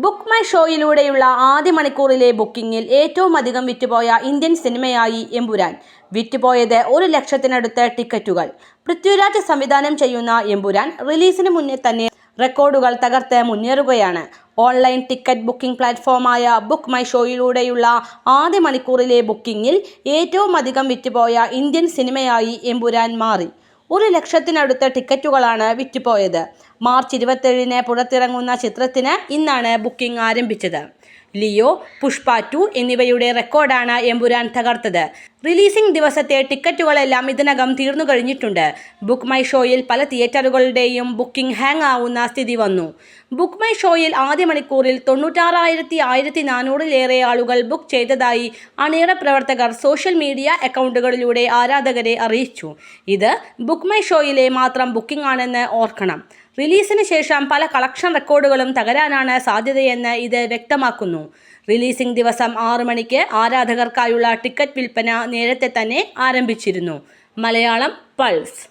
Book my ഷോയിലൂടെയുള്ള ആദ്യ മണിക്കൂറിലെ ബുക്കിംഗിൽ ഏറ്റവും അധികം വിറ്റുപോയ ഇന്ത്യൻ സിനിമയായി എമ്പുരാൻ. വിറ്റുപോയത് 1,00,000-നടുത്ത് ടിക്കറ്റുകൾ. പൃഥ്വിരാജ് സംവിധാനം ചെയ്യുന്ന എമ്പുരാൻ റിലീസിന് മുന്നേ തന്നെ റെക്കോർഡുകൾ തകർത്ത് മുന്നേറുകയാണ്. ഓൺലൈൻ ടിക്കറ്റ് ബുക്കിംഗ് പ്ലാറ്റ്ഫോമായ ബുക്ക് മൈ ഷോയിലൂടെയുള്ള ആദ്യ മണിക്കൂറിലെ ബുക്കിംഗിൽ ഏറ്റവും അധികം വിറ്റുപോയ ഇന്ത്യൻ സിനിമയായി എമ്പുരാൻ മാറി. 1,00,000-നടുത്ത് ടിക്കറ്റുകളാണ് വിറ്റുപോയത്. മാർച്ച് 27-ന് പുറത്തിറങ്ങുന്ന ചിത്രത്തിന് ഇന്നാണ് ബുക്കിംഗ് ആരംഭിച്ചത്. ലിയോ, പുഷ്പ 2 എന്നിവയുടെ റെക്കോർഡാണ് എമ്പുരാൻ തകർത്തത്. റിലീസിംഗ് ദിവസത്തെ ടിക്കറ്റുകളെല്ലാം ഇതിനകം തീർന്നു കഴിഞ്ഞിട്ടുണ്ട്. ബുക്ക് മൈ ഷോയിൽ പല തിയേറ്ററുകളുടെയും ബുക്കിംഗ് ഹാങ് ആവുന്ന സ്ഥിതി വന്നു. ബുക്ക് മൈ ഷോയിൽ ആദ്യ മണിക്കൂറിൽ 96,1400-ലേറെ ആളുകൾ ബുക്ക് ചെയ്തതായി അണിയറ പ്രവർത്തകർ സോഷ്യൽ മീഡിയ അക്കൗണ്ടുകളിലൂടെ ആരാധകരെ അറിയിച്ചു. ഇത് ബുക്ക് മൈ ഷോയിലെ മാത്രം ബുക്കിംഗ് ആണെന്ന് ഓർക്കണം. റിലീസിന് ശേഷം പല കളക്ഷൻ റെക്കോർഡുകളും തകരാനാണ് സാധ്യതയെന്ന് ഇത് വ്യക്തമാക്കുന്നു. റിലീസിംഗ് ദിവസം 6 മണിക്ക് ആരാധകർക്കായുള്ള ടിക്കറ്റ് വിൽപ്പന നേരത്തെ തന്നെ ആരംഭിച്ചിരുന്നു. മലയാളം പൾസ്.